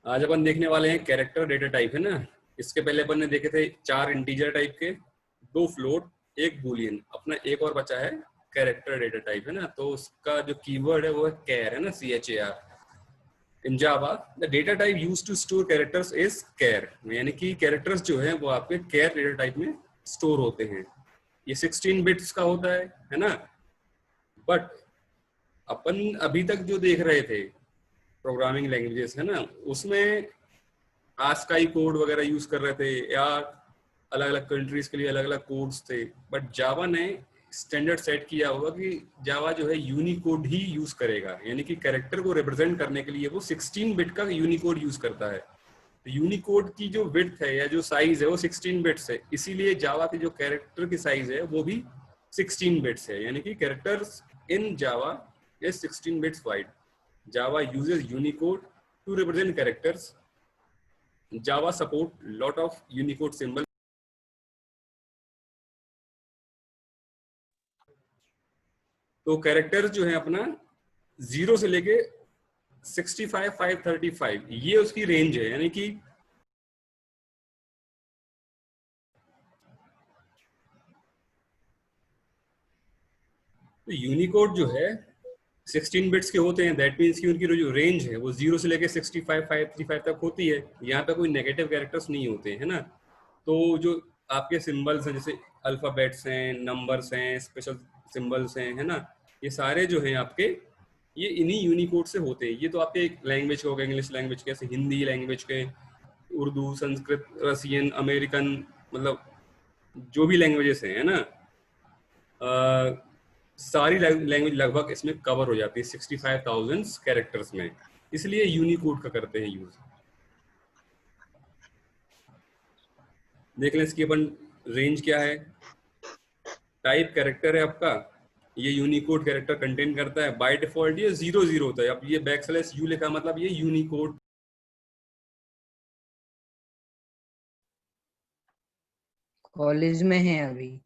आज अपन देखने वाले हैं कैरेक्टर डेटा टाइप, है ना। इसके पहले अपन ने देखे थे 4 इंटीजर टाइप के, 2 फ्लोट, 1 बूलियन। अपना एक और बचा है कैरेक्टर डेटा टाइप, है ना। तो उसका जो कीवर्ड है वो है कैर, है ना, CHAR। In Java the data type used to store characters is char, यानी कि कैरेक्टर्स जो है वो आपके कैर डेटा टाइप में स्टोर होते हैं। ये 16 बिट्स का होता है ना। बट अपन अभी तक जो देख रहे थे प्रोग्रामिंग लैंग्वेजेस, है ना, उसमें आस्काई कोड वगैरह यूज कर रहे थे, या अलग अलग कंट्रीज के लिए अलग अलग कोड्स थे। बट जावा ने स्टैंडर्ड सेट किया होगा कि जावा जो है यूनिकोड ही यूज करेगा, यानी कि कैरेक्टर को रिप्रेजेंट करने के लिए वो 16 बिट का यूनिकोड यूज करता है। तो यूनिकोड की जो विड्थ है या जो साइज है वो 16 बिट्स है, इसीलिए जावा की जो कैरेक्टर की साइज है वो भी 16 बिट्स है, यानी कि characters in Java is 16 bits wide. Java uses Unicode to represent characters. Java support lot of Unicode symbol. तो कैरेक्टर्स जो है अपना 0 से लेके 65, 535 ये उसकी रेंज है, यानी कि तो यूनिकोड जो है 16 बिट्स के होते हैं। दैट मीन्स कि उनकी जो रेंज है वो 0 से लेके 65, 535 तक होती है। यहाँ पे कोई नेगेटिव कैरेक्टर्स नहीं होते, है ना। तो जो आपके सिंबल्स हैं, जैसे अल्फाबेट्स हैं, नंबर्स हैं, स्पेशल सिंबल्स हैं, है ना, ये सारे जो हैं आपके, ये इन्हीं यूनिकोड से होते हैं। ये तो आपके लैंग्वेज के हो गए, इंग्लिश लैंग्वेज के, जैसे हिंदी लैंग्वेज के, उर्दू, संस्कृत, रसियन, अमेरिकन, मतलब जो भी लैंग्वेजेस हैं, है ना, सारी लैंग्वेज लगभग इसमें कवर हो जाती है 65,000 कैरेक्टर्स में, इसलिए यूनिकोड का करते हैं यूज। देख लें इसकी अपन रेंज क्या है। टाइप कैरेक्टर है आपका, ये यूनिकोड कैरेक्टर कंटेन करता है। बाय डिफॉल्ट ये 00 होता है। अब ये बैकस्लैश यू लिखा मतलब ये यूनिकोड। कॉलेज में है अभी।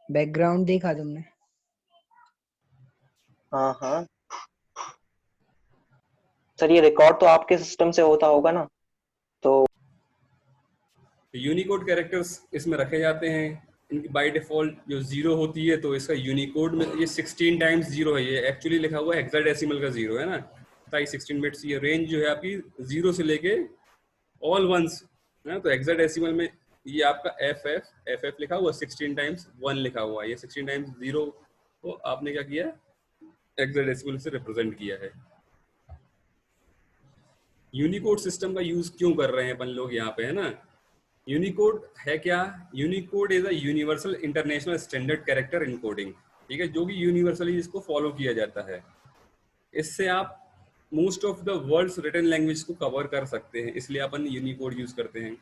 बैकग्राउंड देखा तुमने? हाँ हाँ सर, ये रिकॉर्ड तो आपके सिस्टम से होता होगा ना, तो यूनिकोड कैरेक्टर्स इसमें रखे जाते हैं। इनकी बाय डिफॉल्ट जो 0 होती है, तो इसका यूनिकोड में ये 16 टाइम्स 0 है। ये एक्चुअली लिखा हुआ है हेक्साडेसिमल का 0, है ना। 16 बिट्स ये रेंज जो है आपकी 0 से लेके ऑल वंस, है ना। तो हेक्साडेसिमल में ये आपका एफ लिखा हुआ, 16 टाइम्स 1 लिखा हुआ है, ये 16 टाइम्स 0 को आपने क्या किया, हेक्साडेसिमल से रिप्रेजेंट किया है। यूनिकोड सिस्टम का यूज क्यों कर रहे हैं अपन लोग यहाँ पे, है ना। यूनिकोड है क्या? Unicode is a universal international standard character encoding, ठीक है, जो कि यूनिवर्सली इसको फॉलो किया जाता है। इससे आप most of the world's written language को कवर कर सकते हैं, इसलिए अपन यूनिकोड यूज करते हैं।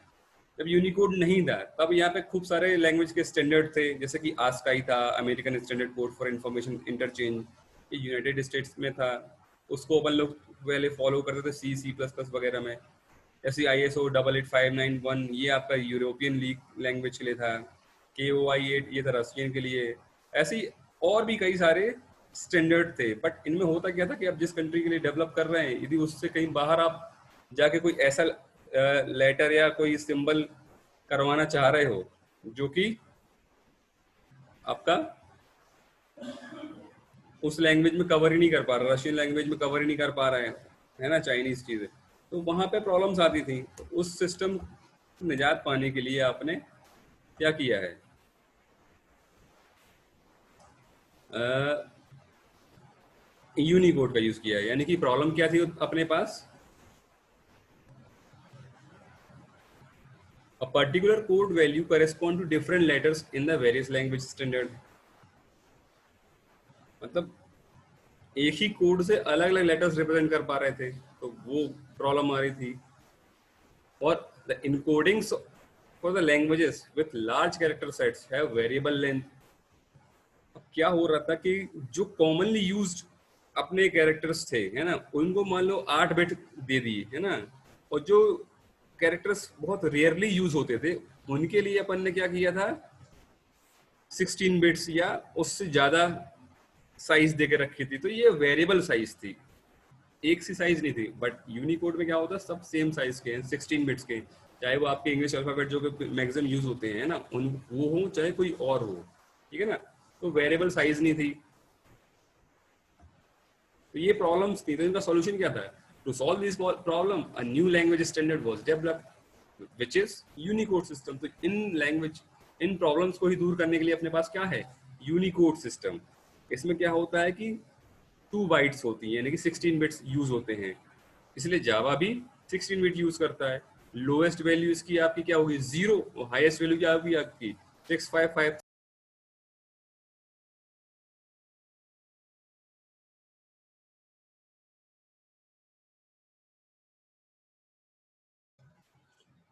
जब यूनिकोड नहीं था तब यहाँ पे खूब सारे लैंग्वेज के स्टैंडर्ड थे, जैसे कि आस्काई था, American standard code for information interchange, ये यूनाइटेड स्टेट्स में था, उसको अपन लोग पहले फॉलो करते थे C++ वगैरह में। ऐसी ISO 88591 ये आपका यूरोपियन लीग लैंग्वेज के लिए था। KOI8 ये था रशियन के लिए। ऐसी और भी कई सारे स्टैंडर्ड थे। बट इनमें होता क्या था कि आप जिस कंट्री के लिए डेवलप कर रहे हैं, यदि उससे कहीं बाहर आप जाके कोई ऐसा लेटर या कोई सिंबल करवाना चाह रहे हो जो कि आपका उस लैंग्वेज में कवर ही नहीं कर पा रहा, रशियन लैंग्वेज में कवर ही नहीं कर पा रहे हैं, है ना, चाइनीज चीजें, तो वहां पे प्रॉब्लम्स आती थी। तो उस सिस्टम निजात पाने के लिए आपने क्या किया है, यूनिकोड का यूज किया है। यानी कि प्रॉब्लम क्या थी अपने पास, a particular code value correspond to different letters in the various language standard। मतलब एक ही कोड से अलग अलग लेटर्स रिप्रेजेंट कर पा रहे थे, तो वो प्रॉब्लम आ रही थी। और the encodings for the languages with large character sets have variable length. अब क्या हो रहा था कि जो कॉमनली यूज्ड अपने कैरेक्टर्स थे, है ना, उनको मान लो 8 बिट दे दिए, है ना, और जो कैरेक्टर्स बहुत रेयरली यूज होते थे उनके लिए अपन ने क्या किया था, 16 बिट्स या उससे ज्यादा साइज देके रखी थी, तो ये वेरिएबल साइज थी, एक सी साइज नहीं थी। बट यूनिकोड में क्या होता है, सब सेम साइज के हैं, 16 बिट्स के, चाहे वो आपके इंग्लिश अल्फाबेट जो मैक्सिमम यूज होते हैं ना उन वो हो, चाहे कोई और हो, ठीक है ना। तो वेरिएबल साइज नहीं थी, तो ये प्रॉब्लम्स थी। तो इनका सॉल्यूशन क्या था? To solve this problem a new language standard was developed which is Unicode system. तो इन प्रॉब्लम्स को ही दूर करने के लिए अपने पास क्या है, यूनिकोड सिस्टम। इसमें क्या होता है कि 2 बाइट्स होती हैं, यानी कि 16 बिट्स यूज होते हैं, इसलिए जावा भी 16 बिट यूज करता है। लोएस्ट वैल्यू इसकी आपकी क्या होगी, 0, और हाईएस्ट वैल्यू क्या होगी आपकी 655।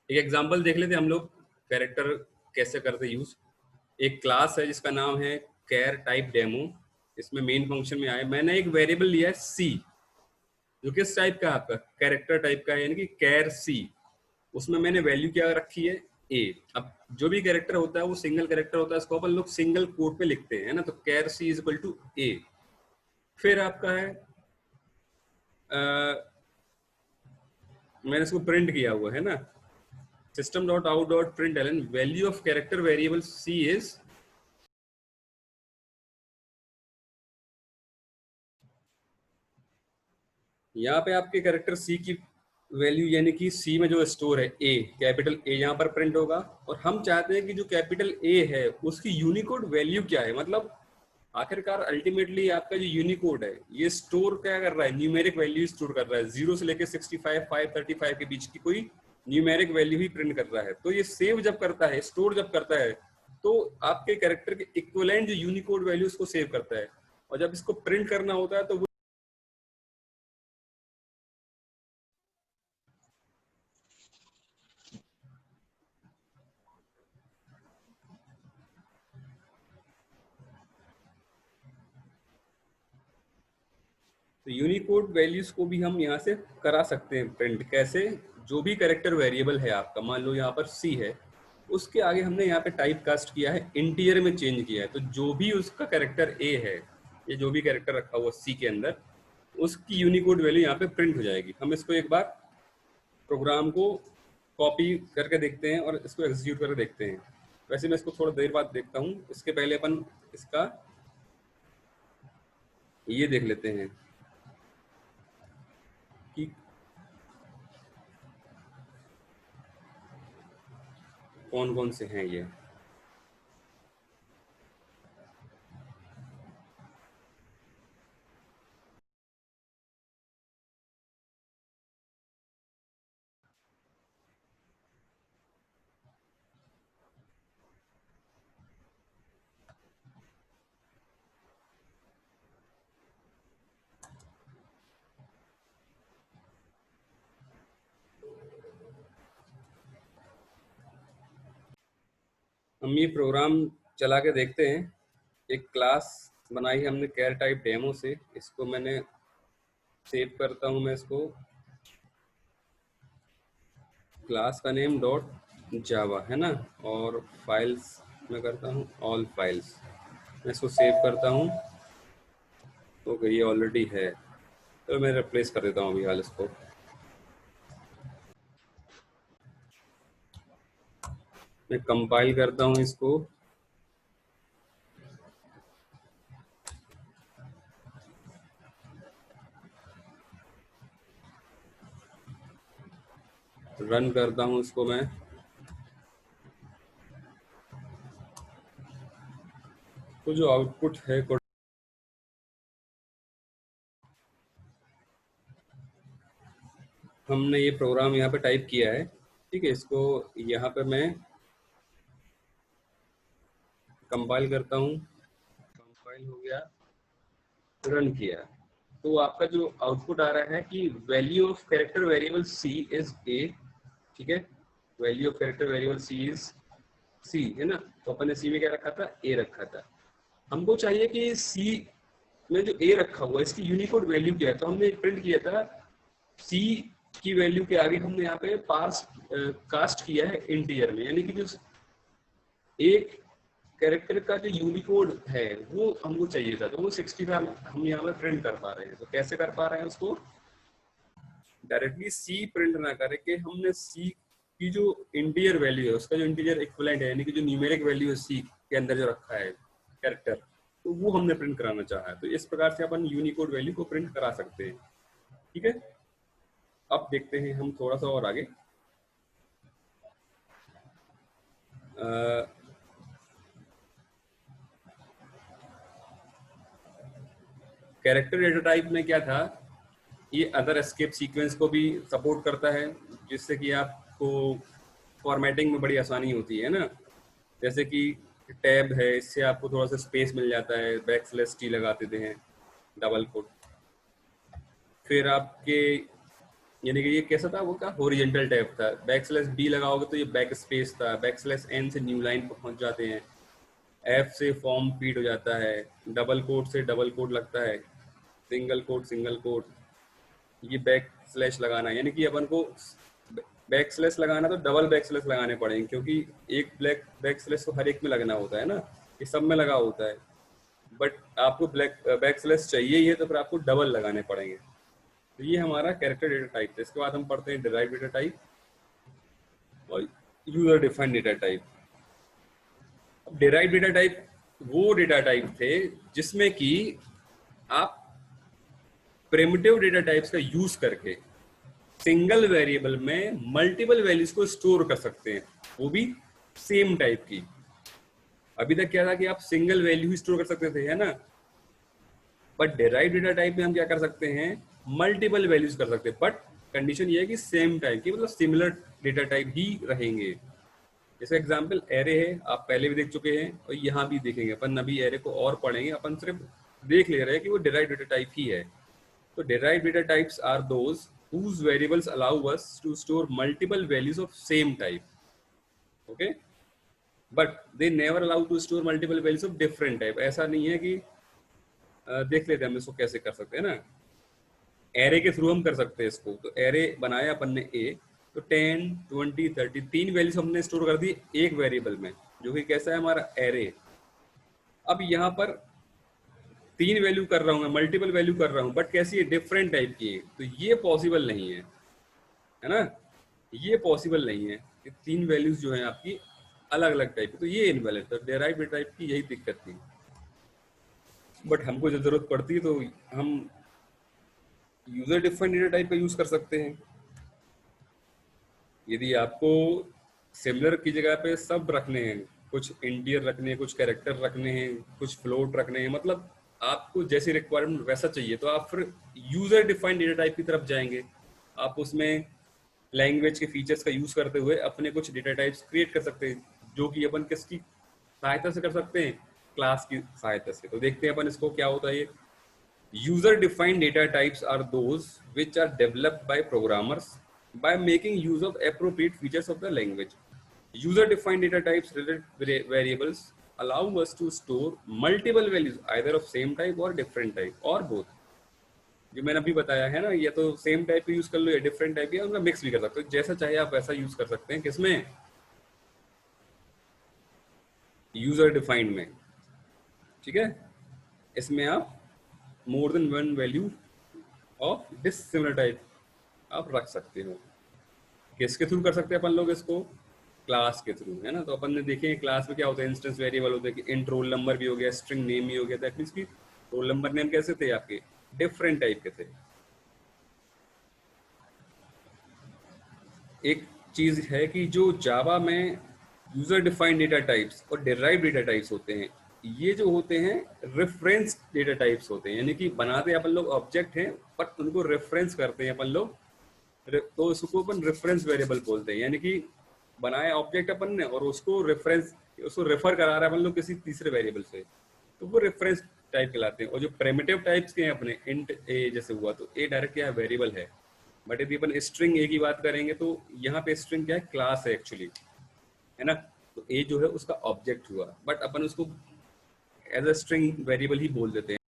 एक एग्जांपल देख लेते हम लोग, कैरेक्टर कैसे करते यूज। एक क्लास है जिसका नाम है कैर टाइप डेमो, इसमें मेन फंक्शन में आए, मैंने एक वेरिएबल लिया है सी, जो किस टाइप का है आपका, कैरेक्टर टाइप का है, यानी कि कैर सी। उसमें मैंने वैल्यू क्या रखी है, ए। अब जो भी कैरेक्टर होता है वो सिंगल कैरेक्टर होता है, इसको अपन लोग सिंगल कोट पे लिखते हैं ना, तो कैर सी इज इक्वल टू ए। फिर आपका है मैंने इसको प्रिंट किया हुआ है ना, system dot out dot print LN value of character variable C is, यहाँ पे आपके कैरेक्टर सी की वैल्यू, यानी कि सी में जो स्टोर है ए, कैपिटल ए यहाँ पर प्रिंट होगा। और हम चाहते हैं कि जो कैपिटल ए है उसकी यूनिकोड वैल्यू क्या है, मतलब आखिरकार अल्टीमेटली आपका जो यूनिकोड है ये स्टोर क्या कर रहा है, न्यूमेरिक वैल्यू स्टोर कर रहा है, 0 से लेकर 65 535 के बीच की कोई न्यूमेरिक वैल्यू ही प्रिंट कर रहा है। तो ये सेव जब करता है, स्टोर जब करता है, तो आपके कैरेक्टर के इक्विवेलेंट जो यूनिकोड वैल्यू उसको सेव करता है, और जब इसको प्रिंट करना होता है तो तो यूनिकोड वैल्यूज को भी हम यहाँ से करा सकते हैं प्रिंट। कैसे? जो भी कैरेक्टर वेरिएबल है आपका, मान लो यहाँ पर सी है, उसके आगे हमने यहाँ पे टाइप कास्ट किया है, इंटीजर में चेंज किया है, तो जो भी उसका कैरेक्टर ए है, ये जो भी कैरेक्टर रखा हुआ सी के अंदर, उसकी यूनिकोड वैल्यू यहाँ पे प्रिंट हो जाएगी। हम इसको एक बार प्रोग्राम को कॉपी करके देखते हैं और इसको एग्जीक्यूट करके देखते हैं। वैसे मैं इसको थोड़ा देर बाद देखता हूँ, इसके पहले अपन इसका ये देख लेते हैं कि कौन कौन से हैं ये। हम ये प्रोग्राम चला के देखते हैं। एक क्लास बनाई है हमने कैर टाइप डेमो से, इसको मैंने सेव करता हूँ, मैं इसको क्लास का नेम डॉट जावा है ना, और फाइल्स मैं करता हूँ ऑल फाइल्स, मैं इसको सेव करता हूँ। ओके, ये ऑलरेडी है, तो मैं रिप्लेस कर देता हूँ अभी हाल इसको। मैं कंपाइल करता हूँ इसको, रन करता हूँ इसको मैं, तो जो आउटपुट है हमने ये प्रोग्राम यहाँ पे टाइप किया है, ठीक है। इसको यहाँ पे मैं कंपाइल करता हूँ, कंपाइल हो गया, रन किया, तो आपका जो आउटपुट आ रहा है कि value of character variable C is A, ठीक है। Value of character variable C is C, है ना। तो अपन ने सी में क्या रखा था, ए रखा था। हमको चाहिए कि सी में जो ए रखा हुआ है इसकी यूनिकोड वैल्यू क्या है, तो हमने प्रिंट किया था सी की वैल्यू के आगे हमने यहाँ पे पास कास्ट किया है इंटीजर में, यानी कि जो एक कैरेक्टर का जो यूनिकोड है वो हमको चाहिए था, तो वो 65 हम यहाँ पर प्रिंट कर पा रहे हैं। तो कैसे कर पा रहे हैं उसको? डायरेक्टली सी प्रिंट ना करके हमने सी की जो इंटीजर वैल्यू है, उसका जो इंटीजर इक्विवेलेंट है, यानी कि जो न्यूमेरिक वैल्यू है सी के अंदर जो रखा है कैरेक्टर, तो वो हमने प्रिंट कराना चाहा है। तो इस प्रकार से अपन यूनिकोड वैल्यू को प्रिंट करा सकते हैं। ठीक है, अब देखते हैं हम थोड़ा सा और आगे। कैरेक्टर डेटा टाइप में क्या था, ये अदर एस्केप सीक्वेंस को भी सपोर्ट करता है, जिससे कि आपको फॉर्मेटिंग में बड़ी आसानी होती है ना। जैसे कि टैब है, इससे आपको थोड़ा सा स्पेस मिल जाता है, बैकस्लैश टी लगा देते हैं, डबल कोट। फिर आपके यानी कि ये कैसा था, वो क्या हॉरिजॉन्टल टैब था, बैकस्लैश बी लगाओगे तो ये बैक स्पेस था, बैकस्लैश एन से न्यू लाइन पर पहुंच जाते हैं, एफ से फॉर्म फीड हो जाता है, डबल कोट से डबल कोट लगता है, सिंगल कोट, ये बैक स्लैश लगाना, यानी कि अपन को बैक स्लैश लगाना तो डबल बैक स्लैश लगाने पड़ेंगे, क्योंकि एक बैक स्लैश तो हर एक में लगना होता है ना, ये सब में लगा होता है। बट आपको बैक स्लैश चाहिए ही है, तो फिर आपको डबल लगाने पड़ेंगे। तो ये हमारा कैरेक्टर डेटा टाइप था। इसके बाद हम पढ़ते हैं डिराइव डेटा टाइप और यूजर डिफाइंड डेटा टाइप। अब डिराइव डेटा टाइप वो डेटा टाइप थे जिसमें कि आप प्रिमिटिव डेटा टाइप्स का यूज करके सिंगल वेरिएबल में मल्टीपल वैल्यूज को स्टोर कर सकते हैं, वो भी सेम टाइप की। अभी तक क्या था कि आप सिंगल वैल्यू ही स्टोर कर सकते थे, है ना, बट डिराइव डेटा टाइप में हम क्या कर सकते हैं, मल्टीपल वैल्यूज कर सकते हैं, बट कंडीशन ये है कि सेम टाइप की, मतलब सिमिलर डेटा टाइप ही रहेंगे। जैसे एग्जांपल एरे है, आप पहले भी देख चुके हैं और यहाँ भी देखेंगे अपन, अभी एरे को और पढ़ेंगे, अपन सिर्फ देख ले रहे हैं कि वो डिराइव डेटा टाइप ही है। तो derived data types are those whose variables allow us to store multiple values of same type. Okay, but they never allow to store multiple values of different type. ऐसा नहीं है कि देख लेते हैं हम इसको कैसे कर सकते हैं ना, एरे के थ्रू हम कर सकते हैं इसको। तो एरे बनाया अपन ने ए, तो 10, 20, 30 तीन वैल्यूज हमने स्टोर कर दी एक वेरिएबल में, जो कि कैसा है हमारा एरे। अब यहाँ पर तीन वैल्यू कर रहा हूँ मैं, मल्टीपल वैल्यू कर रहा हूँ, बट कैसी है, डिफरेंट टाइप की है, तो ये पॉसिबल नहीं है ना, ये पॉसिबल नहीं है कि तीन वैल्यूज जो है आपकी अलग अलग टाइप की, तो ये इनवैलिड। तो डेराइव टाइप की यही दिक्कत थी, बट हमको जब जरूरत पड़ती है तो हम यूजर डिफाइंड डेटा टाइप का यूज कर सकते हैं। यदि आपको सिमिलर की जगह पे सब रखने हैं, कुछ इंटीजर रखने हैं, कुछ कैरेक्टर रखने हैं, कुछ फ्लोट रखने हैं, मतलब आपको जैसी रिक्वायरमेंट वैसा चाहिए, तो आप फिर यूजर डिफाइंड डेटा टाइप की तरफ जाएंगे। आप उसमें लैंग्वेज के फीचर्स का यूज करते हुए अपने कुछ डेटा टाइप्स क्रिएट कर सकते हैं, जो कि अपन किसकी सहायता से कर सकते हैं, क्लास की सहायता से। तो देखते हैं अपन इसको क्या होता है ये। User defined data types are those which are developed by programmers by making use of appropriate features of the language. User defined data types related variables allow us to store multiple values either of same type or different type or both. जो मैंने अभी बताया है ना, या तो same type use कर लो या डिफरेंट टाइप, या उनका मिक्स भी कर सकते हो, जैसा चाहे आप वैसा यूज कर सकते हैं। किसमें? यूजर डिफाइंड में। ठीक है, इसमें आप more than one value of dissimilar type आप रख सकते हो। किसके थ्रू कर सकते हैं अपन लोग इसको? क्लास के थ्रू, है ना। तो अपन ने देखे क्लास में क्या होता है, इंस्टेंस वेरिएबल होते हैं कि इंट रोल नंबर भी हो गया, स्ट्रिंग नेम भी हो गया। दैट मींस कि रोल नंबर नेम कैसे थे आपके, डिफरेंट टाइप के थे। एक चीज है कि जो जावा में यूजर डिफाइंड डेटा टाइप्स और डिराइव डेटा टाइप्स होते हैं, ये जो होते हैं रेफरेंस डेटा टाइप्स होते हैं, यानी कि बनाते अपन लोग ऑब्जेक्ट हैं बट उनको रेफरेंस करते हैं अपन लोग, तो उसको अपन रेफरेंस वेरिएबल बोलते हैं। यानी कि बनाया ऑब्जेक्ट अपन ने और उसको रेफरेंस, उसको रेफर करा रहा है अपन लोग किसी तीसरे वेरिएबल से, तो वो रेफरेंस टाइप कहलाते हैं। और जो प्रिमिटिव टाइप्स के हैं अपने, इंट ए जैसे हुआ, तो ए डायरेक्ट क्या है, वेरिएबल है। बट यदि अपन स्ट्रिंग ए की बात करेंगे तो यहाँ पे स्ट्रिंग क्या है, क्लास है एक्चुअली, है ना। तो ए जो है उसका ऑब्जेक्ट हुआ, बट अपन उसको एज अ स्ट्रिंग वेरिएबल ही बोल देते